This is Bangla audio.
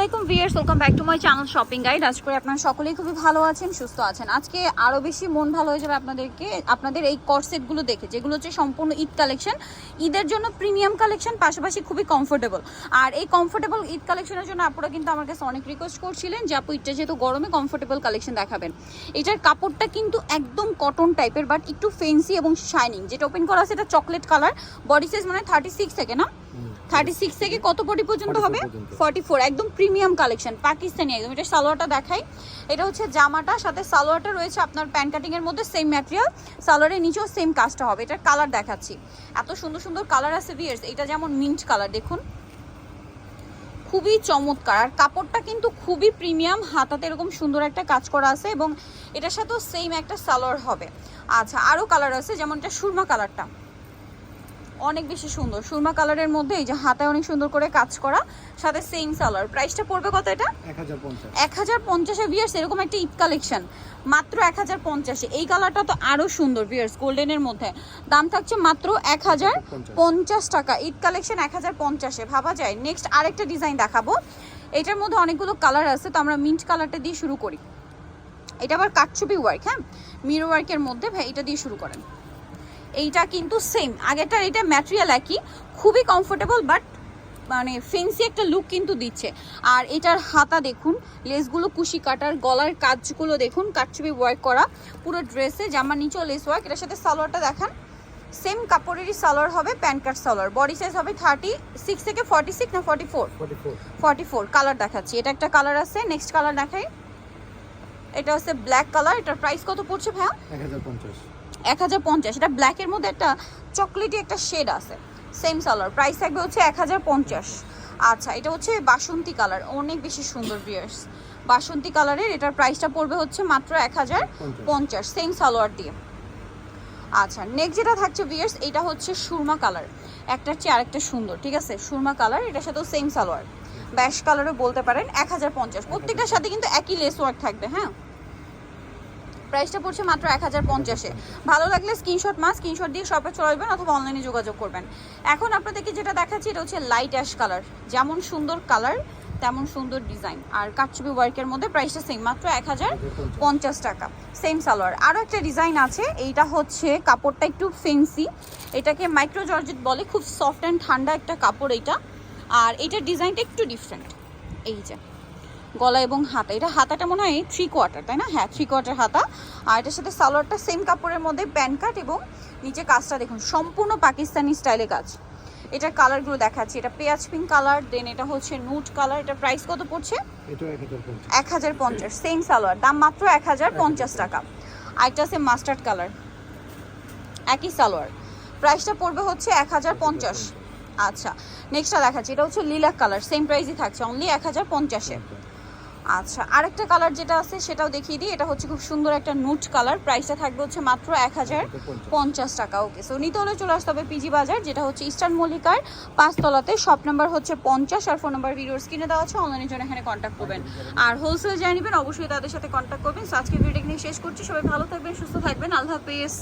আলাইকুম viewers, welcome back to my channel shopping guide. আজ করে আপনারা সকলেই খুবই ভালো আছেন, সুস্থ আছেন। আজকে আরও বেশি মন ভালো হয়ে যাবে আপনাদের এই কর্সেটগুলো দেখে, যেগুলো হচ্ছে সম্পূর্ণ ঈদ কালেকশন, ঈদের জন্য প্রিমিয়াম কালেকশন, পাশাপাশি খুবই কমফোর্টেবল। আর এই কমফোর্টেবল ঈদ কালেকশনের জন্য আপনারা কিন্তু আমার কাছে অনেক রিকোয়েস্ট করছিলেন যে আপু ঈদটা যেহেতু গরমে কমফোর্টেবল কালেকশন দেখাবেন। এটার কাপড়টা কিন্তু একদম কটন টাইপের, বাট একটু ফেন্সি এবং শাইনিং। যেটা ওপেন করা আছে এটা চকলেট কালার, বডি সাইজ মানে 36 থেকে না 36 থেকে কত বডি পর্যন্ত হবে? 44। একদম প্রিমিয়াম কালেকশন, পাকিস্তানি একদম। এটা সালোয়ারটা দেখাই, এটা হচ্ছে জামাটা, সাথে সালোয়ারটা রয়েছে আপনার প্যান্ট কাটিং এর মধ্যে সেম ম্যাটেরিয়াল, সালোয়ারের নিচেও সেম কাজটা হবে। এটার কালার দেখাচ্ছি, এত সুন্দর সুন্দর কালার আছে ভিউয়ার্স। এটা যেমন মিন্ট কালার, দেখুন খুবই চমৎকার। আর কাপড়টা কিন্তু খুবই প্রিমিয়াম, হাতাতে এরকম সুন্দর একটা কাজ করা আছে এবং এটার সাথেও সেম একটা সালোয়ার হবে। আচ্ছা, আরও কালার আছে, যেমন এটা সুরমা কালারটা অনেক বেশি সুন্দর। সুরমা কালারের মধ্যে এই যে হাতায় অনেক সুন্দর করে কাজ করা, সাথে সেম সালোয়ার। প্রাইসটা পড়বে কত? এটা 1050 ভিউয়ার্স। এরকম একটা ঈদ কালেকশন মাত্র 1050। এই কালারটা তো আরো সুন্দর ভিউয়ার্স, গোল্ডেনের মধ্যে। দাম থাকছে মাত্র 1050 টাকা। ঈদ কালেকশন 1050-এ, ভাবা যায়। নেক্সট আরেকটা ডিজাইন দেখাবো, এটার মধ্যে অনেকগুলো কালার আছে, তো আমরা মিন্ট কালারটা দিয়ে শুরু করি। এটা আবার কাটছবি ওয়ার্ক, হ্যাঁ মিরর ওয়ার্কের মধ্যে। ভাই এটা দিয়ে শুরু করেন। এইটা কিন্তু সেম আগেরটার, এটা ম্যাটেরিয়াল একই, খুবই কমফোর্টেবল, বাট মানে ফেন্সি একটা লুক কিন্তু দিচ্ছে। আর এটার হাতা দেখুন, লেসগুলো কুশি কাটার, গলার কাজগুলো দেখুন কাটছবি ওয়ার্ক করা পুরো ড্রেসে, জামার নিচেও লেস ওয়ার্ক। এটার সাথে সালোয়ারটা দেখান, সেম কাপড়েরই সালোয়ার হবে, প্যান্ট কাট সালোয়ার। বডি সাইজ হবে 36 থেকে 46 না 44। কালার দেখাচ্ছি, এটা একটা কালার আছে। নেক্সট কালার দেখাই, এটা হচ্ছে ব্ল্যাক কালার। এটার প্রাইস কত পড়ছে ভাইয়া? 1050। এটা ব্ল্যাকের মধ্যে একটা চকলেটি একটা শেড আছে, সেম সালোয়ার। প্রাইস থাকবে হচ্ছে 1050। আচ্ছা, এটা হচ্ছে বাসন্তী কালার, অনেক বেশি সুন্দর ভিউয়ার্স, বাসন্তী কালারের। এটার প্রাইসটা পড়বে হচ্ছে মাত্র 1050, সেম সালোয়ার দিয়ে। আচ্ছা, নেক্সট যেটা থাকছে ভিউয়ার্স, এটা হচ্ছে সুরমা কালার, একটার চেয়ে আরেকটা সুন্দর, ঠিক আছে। সুরমা কালার, এটার সাথেও সেম সালোয়ার, ব্যাশ কালারও বলতে পারেন। 1050, প্রত্যেকটার সাথে কিন্তু একই লেস ওয়ার্ক থাকবে। হ্যাঁ, প্রাইসটা পড়ছে মাত্র 1050-এ। ভালো লাগলে স্ক্রিনশট দিয়ে শপে চলে আসবেন অথবা অনলাইনে যোগাযোগ করবেন। এখন আপনাদেরকে যেটা দেখাচ্ছি, এটা হচ্ছে লাইট অ্যাশ কালার, যেমন সুন্দর কালার তেমন সুন্দর ডিজাইন, আর কাটছবি ওয়ার্কের মধ্যে। প্রাইসটা সেম, মাত্র 1050 টাকা, সেম সালোয়ার। আরও একটা ডিজাইন আছে, এইটা হচ্ছে কাপড়টা একটু ফেন্সি, এটাকে মাইক্রো জর্জেট বলে, খুব সফট অ্যান্ড ঠান্ডা একটা কাপড় এইটা। আর এইটার ডিজাইনটা একটু ডিফারেন্ট, এই যে গলা এবং হাতা, এটা হাতাটা মনে হয় 3/4, তাই না? হ্যাঁ, 3/4 হাতা। আর এটার সাথে সালোয়ারটা সেম কাপড়ের মধ্যে, প্যান্ট কাট, এবং নিচে কাজটা দেখুন সম্পূর্ণ পাকিস্তানি স্টাইলে কাজ। এটার কালারগুলো দেখাচ্ছি, এটা পেঁয়াজ পিঙ্ক কালার, দেন এটা হচ্ছে নুট কালার। এটা প্রাইস কত পড়ছে? 1050, সেম সালোয়ার, দাম মাত্র 1050 টাকা। আরেকটা আছে মাস্টার্ড কালার, একই সালোয়ার, প্রাইসটা পড়বে হচ্ছে 1050। আচ্ছা, নেক্সটটা দেখাচ্ছি, এটা হচ্ছে লিলাক কালার, সেম প্রাইসই থাকছে, অনলি 1050-এ। আচ্ছা, আরেকটা কালার যেটা আছে সেটাও দেখিয়ে দিই, এটা হচ্ছে খুব সুন্দর একটা নুট কালার। প্রাইসটা থাকবে হচ্ছে মাত্র 1050 টাকা। ওকে, সো নিতে হলে চলে আসতে হবে পিজি বাজার, যেটা হচ্ছে ইস্টার্ন মল্লিকার 5 তলাতে, শপ নাম্বার হচ্ছে 50, আর ফোন নাম্বার ভিডিওর স্ক্রিনে দেওয়া আছে, অনলাইনের জন্য এখানে কন্ট্যাক্ট করবেন। আর হোলসেল যাই নেবেন অবশ্যই তাদের সাথে কন্ট্যাক্ট করবেন। সো আজকে ভিডিওটা এখানে শেষ করছি, সবাই ভালো থাকবেন, সুস্থ থাকবেন, আল্লাহ হাফেজ।